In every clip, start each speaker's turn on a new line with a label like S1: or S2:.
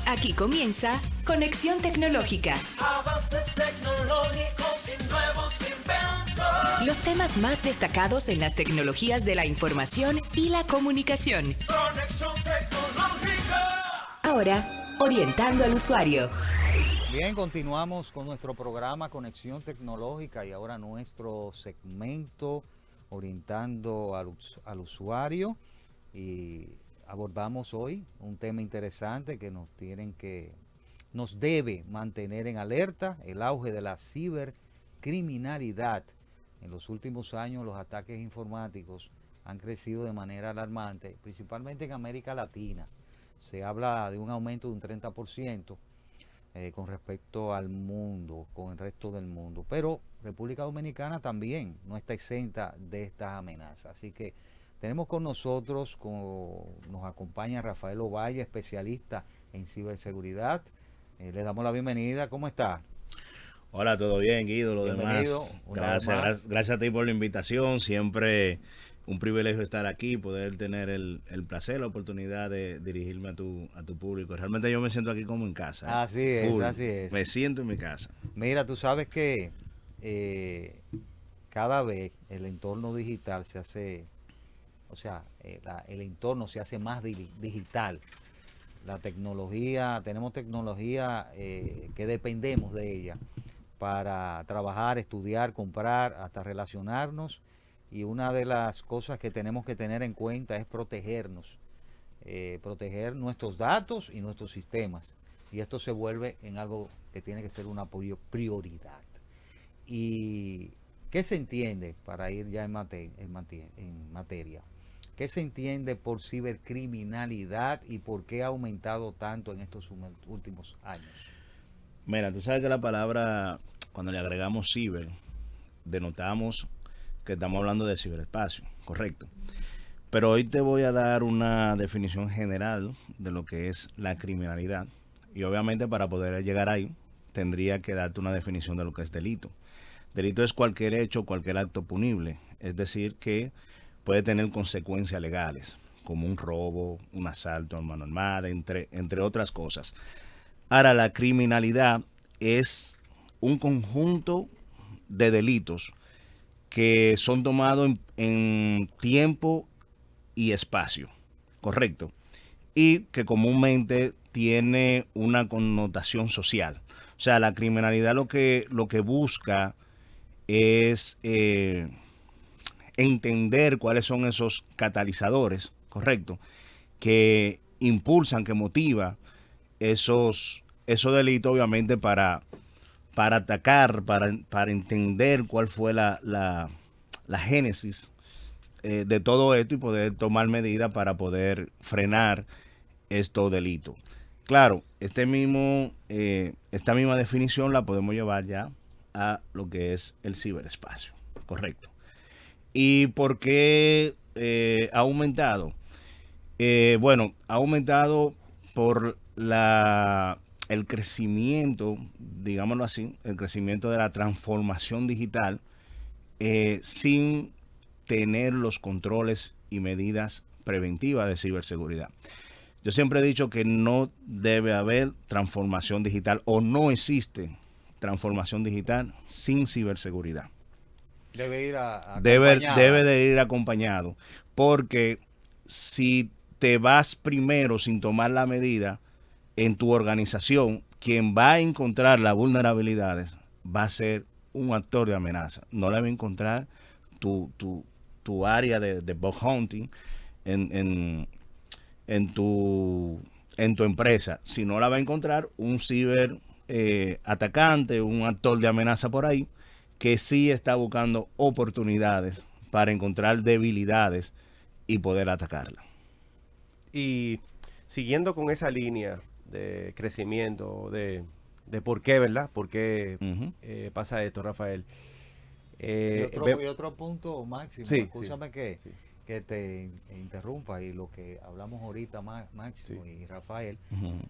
S1: Aquí comienza Conexión Tecnológica.
S2: Avances tecnológicos y nuevos inventos.
S1: Los temas más destacados en las tecnologías de la información y la comunicación.
S2: Conexión Tecnológica.
S1: Ahora, orientando al usuario.
S3: Bien, continuamos con nuestro programa Conexión Tecnológica y ahora nuestro segmento orientando al usuario, y abordamos hoy un tema interesante que nos debe mantener en alerta: el auge de la cibercriminalidad. En los últimos años los ataques informáticos han crecido de manera alarmante, principalmente en América Latina. Se habla de un aumento de un 30%. Con respecto al mundo, con el resto del mundo. Pero República Dominicana también no está exenta de estas amenazas. Así que tenemos con nosotros, nos acompaña Rafael Ovalle, especialista en ciberseguridad. Le damos la bienvenida. ¿Cómo está?
S4: Hola, ¿todo bien, Guido? Lo
S3: Bienvenido,
S4: demás. Gracias a ti por la invitación. Siempre un privilegio estar aquí, poder tener el placer, la oportunidad de dirigirme a tu público. Realmente yo me siento aquí como en casa.
S3: Así es,
S4: Full.
S3: así es.
S4: Me siento en mi casa.
S3: Mira, tú sabes que cada vez el entorno digital se hace, el entorno se hace más digital. La tecnología, tenemos tecnología que dependemos de ella para trabajar, estudiar, comprar, hasta relacionarnos. Y una de las cosas que tenemos que tener en cuenta es proteger nuestros datos y nuestros sistemas. Y esto se vuelve en algo que tiene que ser una prioridad. ¿Y qué se entiende, para ir ya en materia? ¿Qué se entiende por cibercriminalidad y por qué ha aumentado tanto en estos últimos años?
S4: Mira, tú sabes que la palabra, cuando le agregamos ciber, denotamos que estamos hablando de ciberespacio, correcto. Pero hoy te voy a dar una definición general de lo que es la criminalidad. Y obviamente para poder llegar ahí, tendría que darte una definición de lo que es delito. Delito es cualquier hecho, cualquier acto punible. Es decir, que puede tener consecuencias legales, como un robo, un asalto en mano armada, entre otras cosas. Ahora, la criminalidad es un conjunto de delitos que son tomados en tiempo y espacio, correcto, y que comúnmente tiene una connotación social. O sea, la criminalidad lo que busca es entender cuáles son esos catalizadores, correcto, que impulsan, que motiva esos delitos, obviamente para atacar, para entender cuál fue la génesis de todo esto y poder tomar medidas para poder frenar estos delitos. Claro, esta misma definición la podemos llevar ya a lo que es el ciberespacio, correcto. ¿Y por qué ha aumentado? Bueno, ha aumentado por el crecimiento, digámoslo así, el crecimiento de la transformación digital sin tener los controles y medidas preventivas de ciberseguridad. Yo siempre he dicho que no debe haber transformación digital, o no existe transformación digital sin ciberseguridad.
S3: Debe ir
S4: Debe de ir acompañado, porque si te vas primero sin tomar la medida en tu organización, quien va a encontrar las vulnerabilidades va a ser un actor de amenaza. No la va a encontrar tu área de bug hunting en tu empresa, sino la va a encontrar un ciber atacante, un actor de amenaza por ahí, que sí está buscando oportunidades para encontrar debilidades y poder atacarla.
S5: Y siguiendo con esa línea de crecimiento, de por qué, ¿verdad? ¿Por qué pasa esto, Rafael?
S3: Y otro punto, Máximo,
S5: sí,
S3: escúchame
S5: sí.
S3: que te interrumpa, y lo que hablamos ahorita, Máximo y Rafael,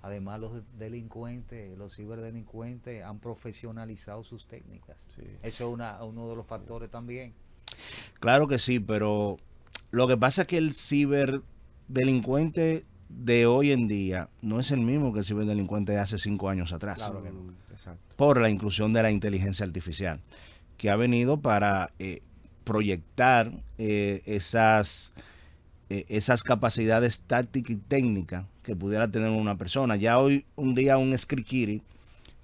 S3: además los delincuentes, los ciberdelincuentes han profesionalizado sus técnicas.
S5: Sí.
S3: Eso es uno de los factores también.
S4: Claro que sí, pero lo que pasa es que el ciberdelincuente de hoy en día no es el mismo que el ciberdelincuente de hace 5 años atrás.
S3: Claro que no.
S5: Exacto.
S4: Por la inclusión de la inteligencia artificial, que ha venido para proyectar esas capacidades tácticas y técnicas que pudiera tener una persona. Ya hoy un día un Skrikiri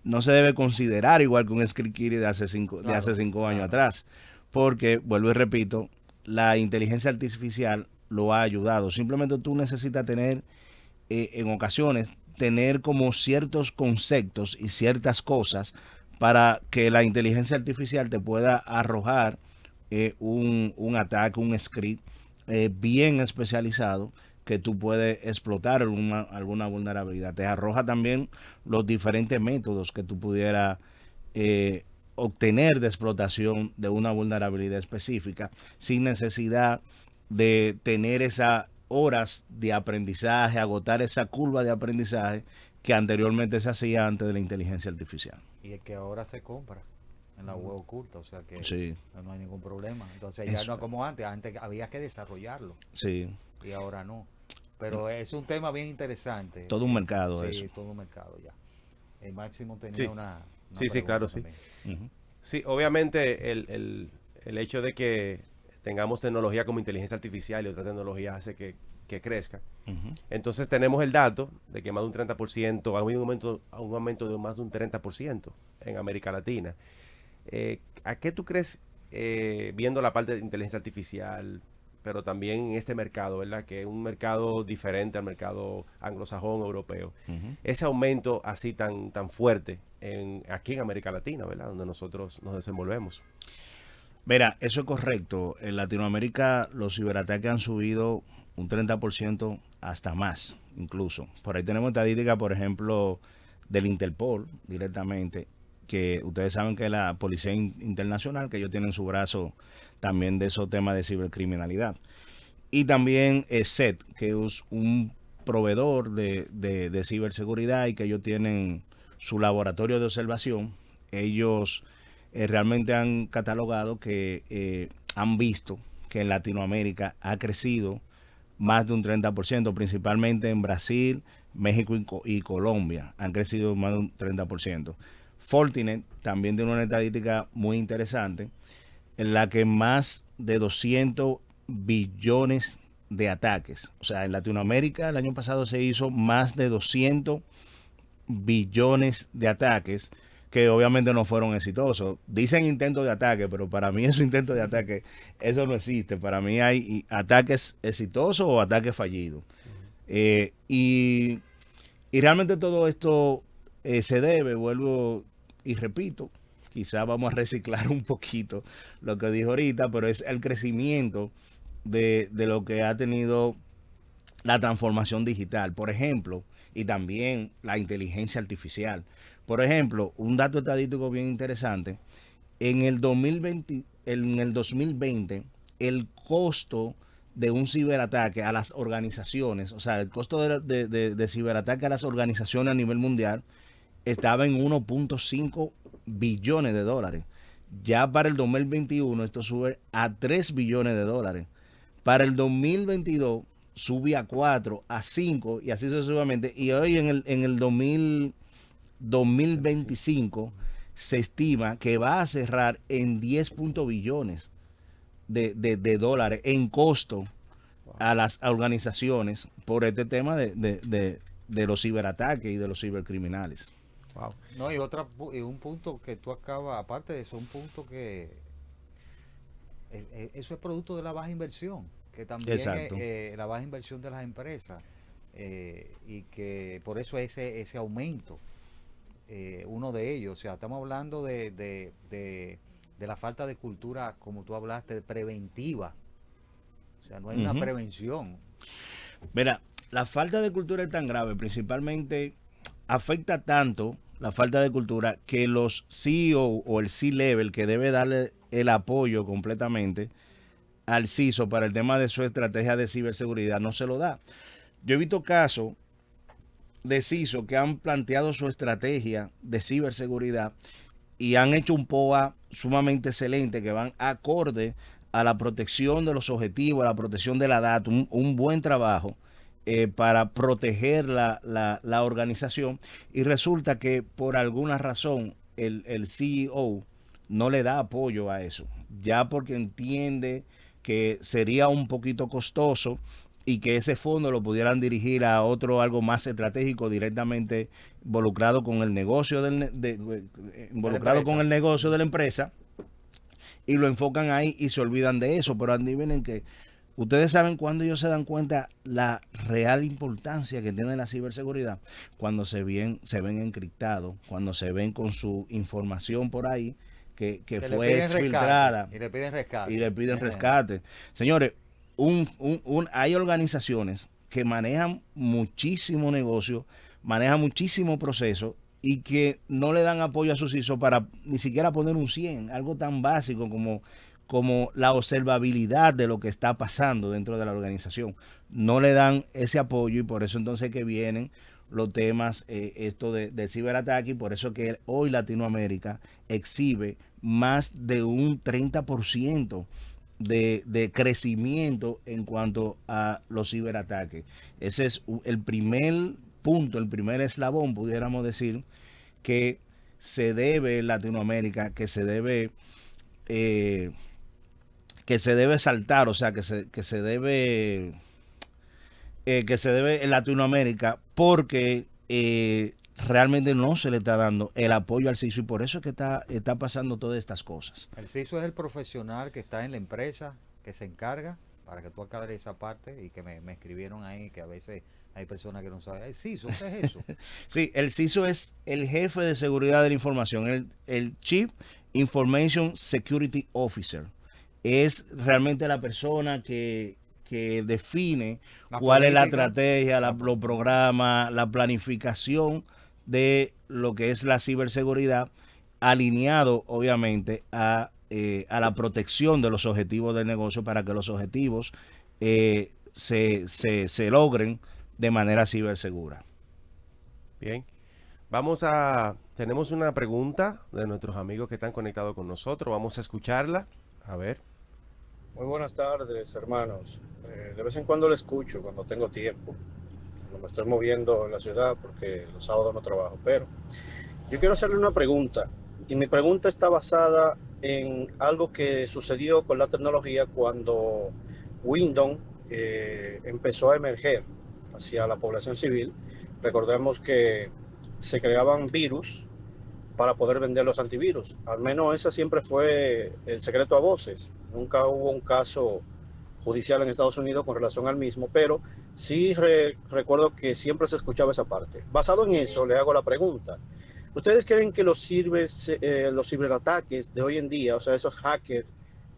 S4: no se debe considerar igual que un Skrikiri de hace 5 años atrás, porque, vuelvo y repito, la inteligencia artificial lo ha ayudado. Simplemente tú necesitas tener, en ocasiones, tener como ciertos conceptos y ciertas cosas para que la inteligencia artificial te pueda arrojar un ataque, un script bien especializado que tú puedes explotar alguna vulnerabilidad. Te arroja también los diferentes métodos que tú pudieras obtener de explotación de una vulnerabilidad específica sin necesidad de tener esas horas de aprendizaje, agotar esa curva de aprendizaje que anteriormente se hacía antes de la inteligencia artificial.
S3: Y es que ahora se compra en la web oculta, o sea que
S4: Sí.
S3: no hay ningún problema. Entonces ya
S4: Eso.
S3: no es como antes había que desarrollarlo
S4: Sí,
S3: y ahora no. Pero es un tema bien interesante.
S4: todo un mercado
S3: Sí,
S4: eso.
S3: es todo un mercado ya. El Máximo tenía
S5: Sí.
S3: una
S5: Sí,
S3: pregunta
S5: claro, sí.
S3: también.
S4: Ujú.
S5: Sí, obviamente el hecho de que tengamos tecnología como inteligencia artificial y otra tecnología hace que crezca.
S4: Ujú.
S5: Entonces tenemos el dato de que más de un 30%, ha habido un aumento de más de un 30% en América Latina. ¿A qué tú crees, viendo la parte de inteligencia artificial, pero también en este mercado, ¿verdad? Que es un mercado diferente al mercado anglosajón, europeo.
S4: Ujú.
S5: Ese aumento así tan fuerte aquí en América Latina, ¿verdad? Donde nosotros nos desenvolvemos.
S4: Mira, eso es correcto. En Latinoamérica los ciberataques han subido un 30% hasta más, incluso. Por ahí tenemos estadísticas, por ejemplo, del Interpol directamente, que ustedes saben que la Policía Internacional, que ellos tienen su brazo también de esos temas de cibercriminalidad. Y también SET, que es un proveedor de ciberseguridad y que ellos tienen su laboratorio de observación. Ellos realmente han catalogado que han visto que en Latinoamérica ha crecido más de un 30%, principalmente en Brasil, México y Colombia. Han crecido más de un 30%. Fortinet también tiene una estadística muy interesante en la que más de 200 billones de ataques. O sea, en Latinoamérica el año pasado se hizo más de 200 billones de ataques que obviamente no fueron exitosos. Dicen intentos de ataque, pero para mí esos intentos de ataque, eso no existe. Para mí hay ataques exitosos o ataques fallidos. Y realmente todo esto se debe, vuelvo y repito, quizás vamos a reciclar un poquito lo que dijo ahorita, pero es el crecimiento de lo que ha tenido la transformación digital, por ejemplo, y también la inteligencia artificial. Por ejemplo, un dato estadístico bien interesante, en el 2020, el costo de un ciberataque a las organizaciones, o sea, el costo de ciberataque a las organizaciones a nivel mundial estaba en 1.5 billones de dólares. Ya para el 2021 esto sube a 3 billones de dólares. Para el 2022 sube a 4, a 5 y así sucesivamente. Y hoy en el 2025 se estima que va a cerrar en 10 billones de dólares en costo a las organizaciones por este tema de los ciberataques y de los cibercriminales.
S5: Wow.
S3: No, y un punto que tú acabas, aparte de eso, un punto que eso es producto de la baja inversión, que también
S4: Exacto.
S3: la baja inversión de las empresas y que por eso ese aumento, uno de ellos, o sea, estamos hablando de la falta de cultura, como tú hablaste, preventiva, o sea, no hay una
S4: Ujú.
S3: prevención.
S4: Mira, la falta de cultura es tan grave, principalmente afecta tanto la falta de cultura que los CEO o el C-Level que debe darle el apoyo completamente al CISO para el tema de su estrategia de ciberseguridad no se lo da. Yo he visto casos de CISO que han planteado su estrategia de ciberseguridad y han hecho un POA sumamente excelente que van acorde a la protección de los objetivos, a la protección de la data, un buen trabajo. para proteger la organización, y resulta que por alguna razón el CEO no le da apoyo a eso, ya porque entiende que sería un poquito costoso y que ese fondo lo pudieran dirigir a algo más estratégico, directamente involucrado con el negocio con el negocio de la empresa, y lo enfocan ahí y se olvidan de eso. Pero adivinen que ustedes saben cuando ellos se dan cuenta la real importancia que tiene la ciberseguridad, cuando se ven encriptados, cuando se ven con su información por ahí que fue exfiltrada
S3: y le piden rescate.
S4: Y le piden rescate. Señores, hay organizaciones que manejan muchísimo negocio, manejan muchísimo proceso, y que no le dan apoyo a sus ISO para ni siquiera poner un 100, algo tan básico como la observabilidad de lo que está pasando dentro de la organización. No le dan ese apoyo, y por eso entonces que vienen los temas esto de ciberataque, y por eso que hoy Latinoamérica exhibe más de un 30% de crecimiento en cuanto a los ciberataques. Ese es el primer punto, el primer eslabón, pudiéramos decir, que se debe en Latinoamérica, que se debe saltar, o sea, que se debe en Latinoamérica, porque realmente no se le está dando el apoyo al CISO, y por eso es que está pasando todas estas cosas.
S3: El CISO es el profesional que está en la empresa, que se encarga, para que tú aclares esa parte, y que me escribieron ahí que a veces hay personas que no saben. ¿El CISO qué es eso?
S4: Sí, el CISO es el jefe de seguridad de la información, el Chief Information Security Officer. Es realmente la persona que define cuál es la estrategia, los programas, la planificación de lo que es la ciberseguridad, alineado obviamente a la protección de los objetivos del negocio, para que los objetivos se logren de manera cibersegura.
S5: Bien. Tenemos una pregunta de nuestros amigos que están conectados con nosotros. Vamos a escucharla. A ver.
S6: Muy buenas tardes, hermanos. De vez en cuando lo escucho, cuando tengo tiempo. Cuando me estoy moviendo en la ciudad, porque los sábados no trabajo. Pero yo quiero hacerle una pregunta. Y mi pregunta está basada en algo que sucedió con la tecnología cuando Windows empezó a emerger hacia la población civil. Recordemos que se creaban virus para poder vender los antivirus. Al menos ese siempre fue el secreto a voces. Nunca hubo un caso judicial en Estados Unidos con relación al mismo, pero sí recuerdo que siempre se escuchaba esa parte. Basado en eso, le hago la pregunta. ¿Ustedes creen que los ciberataques de hoy en día, o sea, esos hackers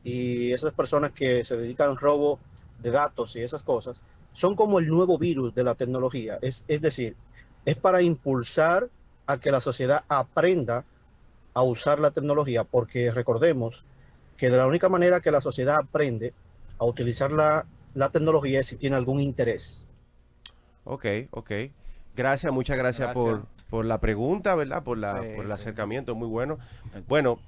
S6: y esas personas que se dedican al robo de datos y esas cosas, son como el nuevo virus de la tecnología? Es decir, es para impulsar a que la sociedad aprenda a usar la tecnología, porque recordemos que de la única manera que la sociedad aprende a utilizar la tecnología es si tiene algún interés.
S5: Ok. Gracias, muchas gracias. Por la pregunta, ¿verdad? Por el acercamiento, muy bueno. Bueno,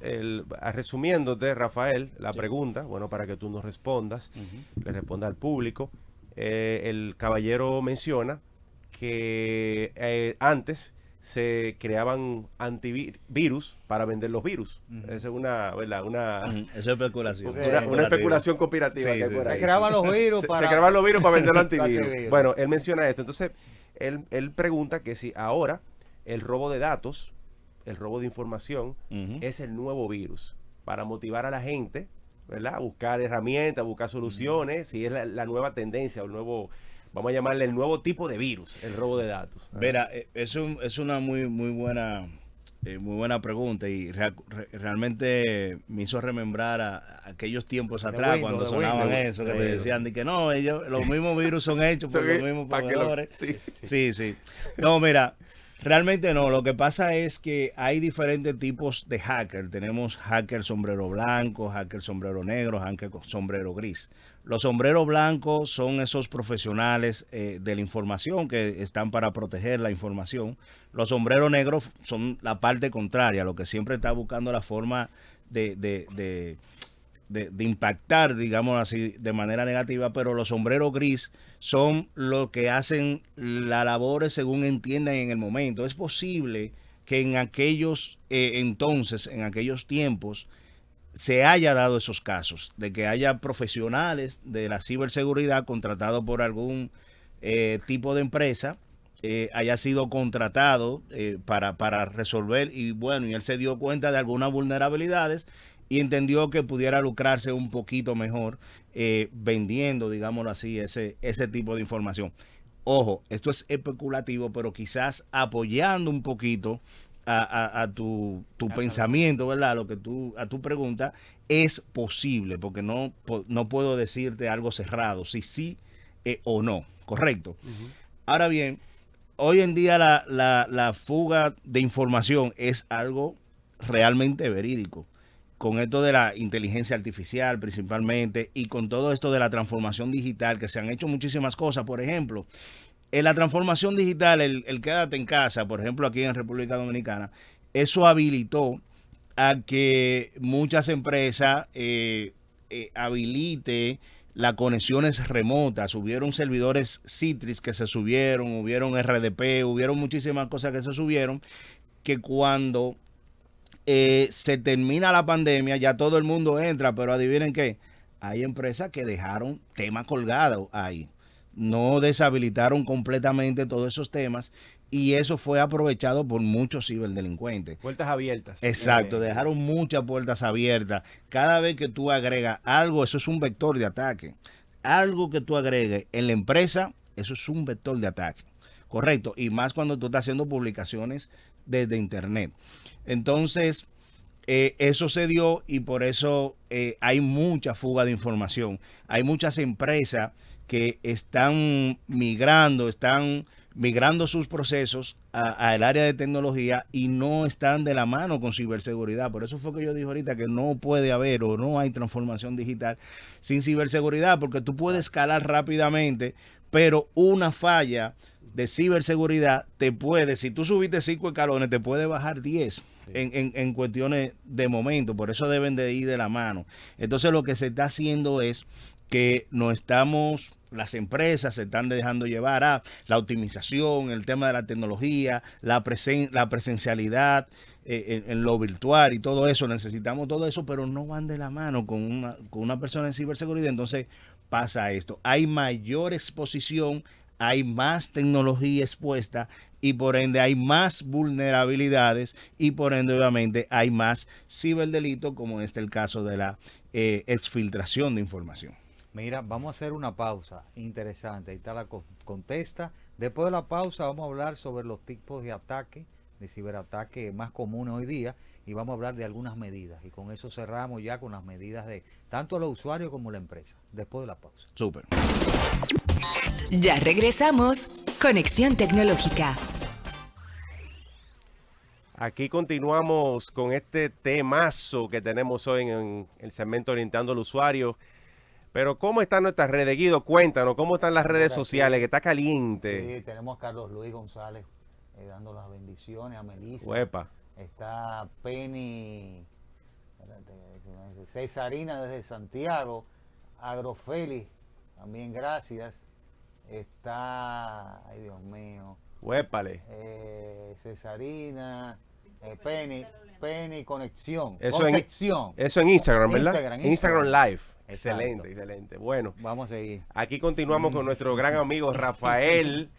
S5: resumiéndote, Rafael, la pregunta, bueno, para que tú nos respondas, le responda al público. El caballero menciona que antes se creaban antivirus para vender los virus. Esa es una, ¿verdad? Eso es
S4: especulación.
S5: Una especulación conspirativa.
S3: Sí, se creaban los virus
S5: para vender los antivirus. Bueno, él menciona esto. Entonces, él pregunta que si ahora el robo de datos, el robo de información, es el nuevo virus para motivar a la gente, ¿verdad? A buscar herramientas, a buscar soluciones, si es la nueva tendencia, o el nuevo, vamos a llamarle el nuevo tipo de virus, el robo de datos.
S4: Mira, es una muy buena pregunta, y realmente me hizo remembrar a aquellos tiempos atrás, cuando sonaban eso, que te decían de que no, los mismos virus son hechos por los mismos proveedores. Sí. No, mira, realmente no. Lo que pasa es que hay diferentes tipos de hacker. Tenemos hacker sombrero blanco, hacker sombrero negro, hacker sombrero gris. Los sombreros blancos son esos profesionales de la información que están para proteger la información. Los sombreros negros son la parte contraria, lo que siempre está buscando la forma de de impactar, digamos así, de manera negativa, pero los sombreros gris son los que hacen las labores según entiendan en el momento. Es posible que en aquellos entonces, en aquellos tiempos, se haya dado esos casos, de que haya profesionales de la ciberseguridad contratados por algún tipo de empresa, haya sido contratado para resolver, y bueno, y él se dio cuenta de algunas vulnerabilidades y entendió que pudiera lucrarse un poquito mejor vendiendo, digámoslo así, ese tipo de información. Ojo, esto es especulativo, pero quizás apoyando un poquito a tu pensamiento, ¿verdad? A tu pregunta, es posible, porque no puedo decirte algo cerrado, si sí o no, correcto. Ahora bien, hoy en día la fuga de información es algo realmente verídico. Con esto de la inteligencia artificial principalmente y con todo esto de la transformación digital, que se han hecho muchísimas cosas. Por ejemplo, en la transformación digital, el quédate en casa, por ejemplo, aquí en República Dominicana, eso habilitó a que muchas empresas habilite las conexiones remotas. Hubieron servidores Citrix que se subieron, hubieron RDP, hubieron muchísimas cosas que se subieron, que cuando se termina la pandemia, ya todo el mundo entra, pero adivinen qué, hay empresas que dejaron temas colgados ahí, no deshabilitaron completamente todos esos temas, y eso fue aprovechado por muchos ciberdelincuentes.
S5: Puertas abiertas.
S4: Exacto, dejaron muchas puertas abiertas. Cada vez que tú agregas algo, eso es un vector de ataque. Algo que tú agregues en la empresa, eso es un vector de ataque. Correcto, y más cuando tú estás haciendo publicaciones desde internet. Entonces, eso se dio, y por eso hay mucha fuga de información. Hay muchas empresas que están migrando sus procesos al área de tecnología y no están de la mano con ciberseguridad. Por eso fue que yo dije ahorita que no puede haber o no hay transformación digital sin ciberseguridad, porque tú puedes escalar rápidamente, pero una falla de ciberseguridad te puede, si tú subiste 5 escalones, te puede bajar 10 en cuestiones de momento. Por eso deben de ir de la mano. Entonces lo que se está haciendo es que las empresas se están dejando llevar a la optimización, el tema de la tecnología, la presencialidad en lo virtual y todo eso. Necesitamos todo eso, pero no van de la mano con una persona en ciberseguridad. Entonces pasa esto. Hay mayor exposición, hay más tecnología expuesta y por ende hay más vulnerabilidades y por ende obviamente hay más ciberdelitos, como en el caso de la exfiltración de información.
S3: Mira, vamos a hacer una pausa interesante. Ahí está la contesta. Después de la pausa vamos a hablar sobre los tipos de ataque, de ciberataque más comunes hoy día, y vamos a hablar de algunas medidas. Y con eso cerramos ya con las medidas de tanto los usuarios como la empresa. Después de la pausa.
S4: Súper.
S1: Ya regresamos. Conexión Tecnológica.
S5: Aquí continuamos con este temazo que tenemos hoy en el segmento Orientando al Usuario. Pero ¿cómo están nuestras redes, Guido? Cuéntanos, ¿cómo están las redes sociales? Que está caliente.
S3: Sí, tenemos a Carlos Luis González dando las bendiciones, a Melissa.
S5: Uepa.
S3: Está Penny, Cesarina desde Santiago, Agrofeli, también gracias. Está, ay Dios mío,
S5: Uépale.
S3: Cesarina, Penny Conexión.
S5: Eso
S3: Concepción.
S5: Eso en Instagram, ¿verdad? Instagram Live.
S3: Exacto.
S5: Excelente, excelente. Bueno,
S3: Vamos a seguir.
S5: aquí continuamos con nuestro gran amigo Rafael.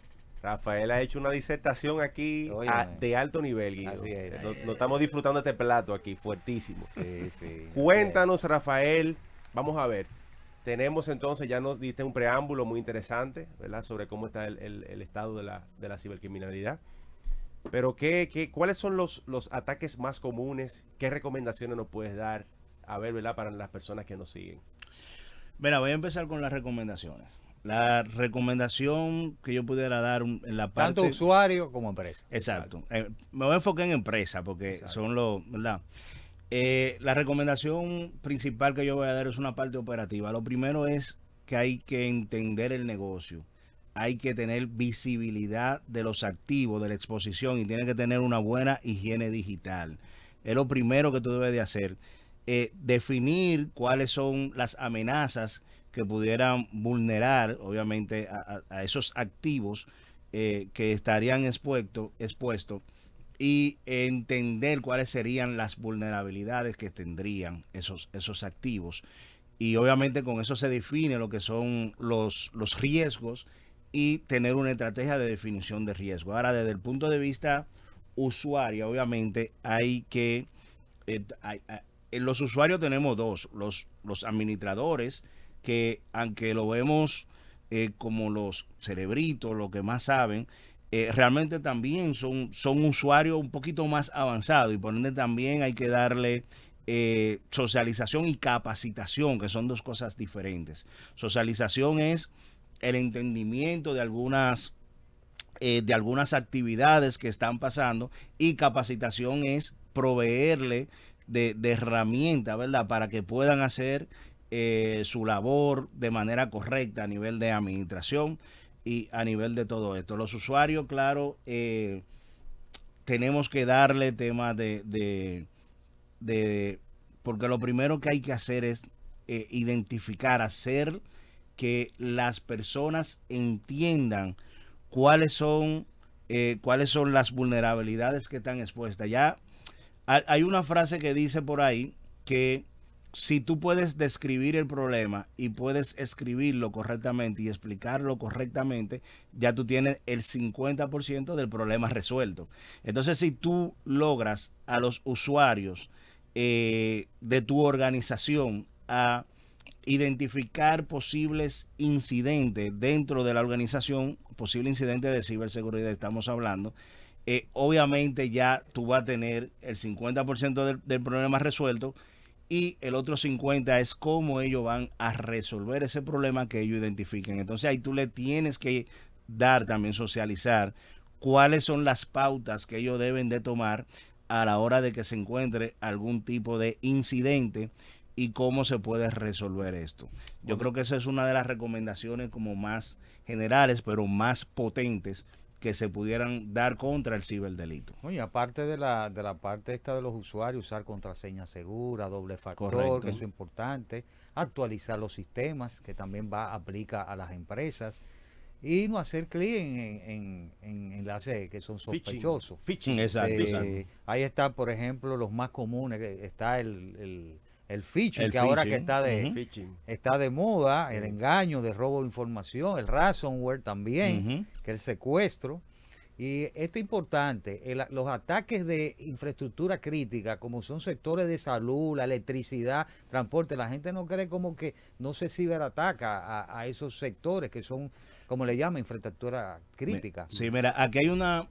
S5: Rafael ha hecho una disertación aquí de alto nivel, Guido.
S3: Así es.
S5: Nos estamos disfrutando de este plato aquí, fuertísimo.
S3: Sí, sí.
S5: Cuéntanos, Rafael. Vamos a ver. Tenemos entonces, ya nos diste un preámbulo muy interesante, ¿verdad? Sobre cómo está el estado de la cibercriminalidad. Pero ¿cuáles son los ataques más comunes? ¿Qué recomendaciones nos puedes dar? A ver, ¿verdad? Para las personas que nos siguen.
S4: Mira, voy a empezar con las recomendaciones. La recomendación que yo pudiera dar en la parte...
S3: Tanto usuario como empresa.
S4: Exacto. Me voy a enfocar en empresa porque son los... ¿verdad? La recomendación principal que yo voy a dar es una parte operativa. Lo primero es que hay que entender el negocio. Hay que tener visibilidad de los activos, de la exposición, y tiene que tener una buena higiene digital. Es lo primero que tú debes de hacer. definir cuáles son las amenazas que pudieran vulnerar, obviamente, a esos activos que estarían expuestos y entender cuáles serían las vulnerabilidades que tendrían esos activos. Y obviamente con eso se define lo que son los riesgos y tener una estrategia de definición de riesgo. Ahora, desde el punto de vista usuario, obviamente hay que... en los usuarios tenemos dos, los administradores, que aunque lo vemos como los cerebritos, los que más saben, realmente también son usuarios un poquito más avanzados, y por ende también hay que darle socialización y capacitación, que son dos cosas diferentes. Socialización es el entendimiento de algunas actividades que están pasando, y capacitación es proveerle de herramientas, ¿verdad?, para que puedan hacer su labor de manera correcta a nivel de administración y a nivel de todo esto. Los usuarios, claro, tenemos que darle temas porque lo primero que hay que hacer es identificar, hacer que las personas entiendan cuáles son las vulnerabilidades que están expuestas. Ya hay una frase que dice por ahí que si tú puedes describir el problema y puedes escribirlo correctamente y explicarlo correctamente, ya tú tienes el 50% del problema resuelto. Entonces, si tú logras a los usuarios de tu organización a identificar posibles incidentes dentro de la organización, posible incidente de ciberseguridad estamos hablando, obviamente ya tú vas a tener el 50% del problema resuelto, y el otro 50% es cómo ellos van a resolver ese problema que ellos identifiquen. Entonces ahí tú le tienes que dar también, socializar cuáles son las pautas que ellos deben de tomar a la hora de que se encuentre algún tipo de incidente y cómo se puede resolver esto. Yo creo que esa es una de las recomendaciones como más generales, pero más potentes, que se pudieran dar contra el ciberdelito.
S3: Oye, aparte de la parte esta de los usuarios, usar contraseña segura, doble factor,
S4: Correcto.
S3: que eso es importante, actualizar los sistemas, que también aplica a las empresas, y no hacer clic en enlaces que son sospechosos.
S5: Phishing.
S4: Exacto.
S3: Ahí está, por ejemplo, los más comunes, está el phishing,
S4: El
S3: que ahora
S4: phishing,
S3: que está
S5: Phishing.
S3: está de moda, el engaño de robo de información, el ransomware también, que es el secuestro. Y esto es importante, los ataques de infraestructura crítica, como son sectores de salud, la electricidad, transporte, la gente no cree como que no se ciberataca a esos sectores que son, como le llaman, infraestructura crítica.
S4: Sí, mira, aquí hay una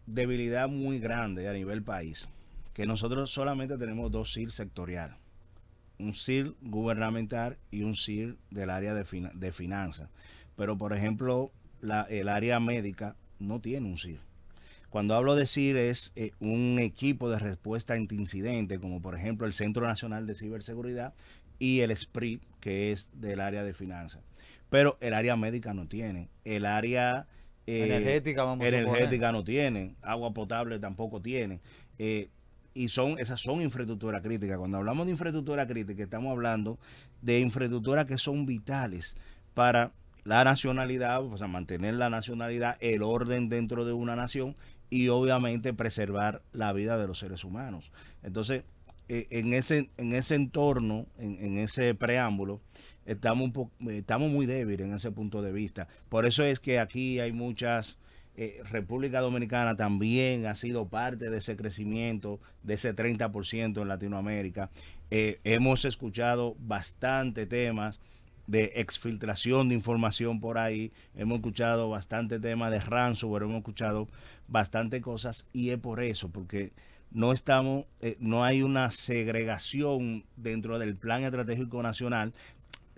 S4: debilidad muy grande a nivel país, que nosotros solamente tenemos dos CIR sectoriales. Un CIR gubernamental y un CIR del área de finanzas. Pero, por ejemplo, el área médica no tiene un CIR. Cuando hablo de CIR es un equipo de respuesta ante incidentes, como por ejemplo el Centro Nacional de Ciberseguridad y el SPRIT, que es del área de finanzas. Pero el área médica no tiene. El área
S3: Energética,
S4: energética no tiene. Agua potable tampoco tiene. Y esas son infraestructura crítica. Cuando hablamos de infraestructura crítica, estamos hablando de infraestructuras que son vitales para la nacionalidad, o sea, mantener la nacionalidad, el orden dentro de una nación y obviamente preservar la vida de los seres humanos. Entonces, en ese entorno, en ese preámbulo, estamos muy débiles en ese punto de vista. Por eso es que aquí hay muchas... República Dominicana también ha sido parte de ese crecimiento, de ese 30% en Latinoamérica. Hemos escuchado bastante temas de exfiltración de información por ahí, hemos escuchado bastante temas de ransomware, hemos escuchado bastante cosas, y es por eso, porque no hay una segregación dentro del Plan Estratégico Nacional.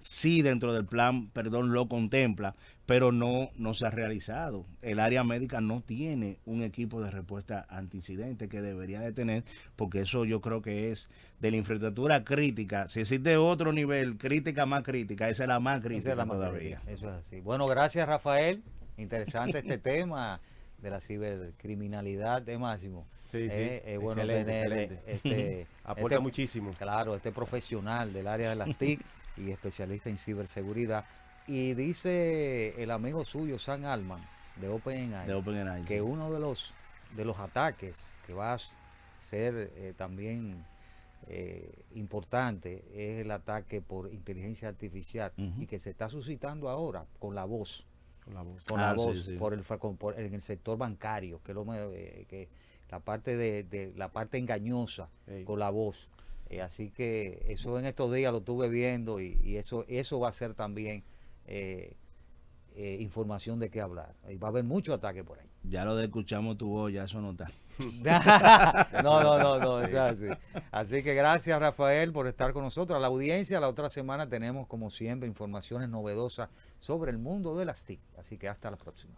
S4: Sí, dentro del plan, lo contempla, pero no se ha realizado. El área médica no tiene un equipo de respuesta anti-incidente que debería de tener, porque eso yo creo que es de la infraestructura crítica. Si existe otro nivel, crítica más crítica, esa es la más crítica todavía.
S3: Eso es así. Bueno, gracias, Rafael. Interesante este tema. de la cibercriminalidad de Máximo.
S5: Sí, sí.
S3: Es bueno
S5: Excelente,
S3: tener
S5: excelente. Aporta muchísimo.
S3: Claro, este profesional del área de las TIC y especialista en ciberseguridad. Y dice el amigo suyo, Sam Altman, de OpenAI, que uno de los ataques que va a ser también importante es el ataque por inteligencia artificial y que se está suscitando ahora con la voz. Con la voz,
S4: sí.
S3: En el sector bancario, que que la parte la parte engañosa con la voz. Así que eso en estos días lo estuve viendo y eso va a ser también información de qué hablar. Y va a haber mucho ataque por ahí.
S4: Ya lo de escuchamos tu voz, ya eso no está.
S3: No, eso es así. Así que gracias, Rafael, por estar con nosotros. A la audiencia, la otra semana tenemos, como siempre, informaciones novedosas sobre el mundo de las TIC. Así que hasta la próxima.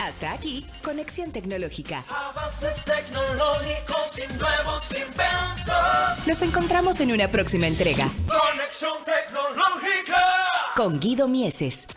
S1: Hasta aquí, Conexión Tecnológica.
S2: Avances tecnológicos y nuevos inventos.
S1: Nos encontramos en una próxima entrega
S2: Conexión tecnológica.
S1: con Guido Mieses.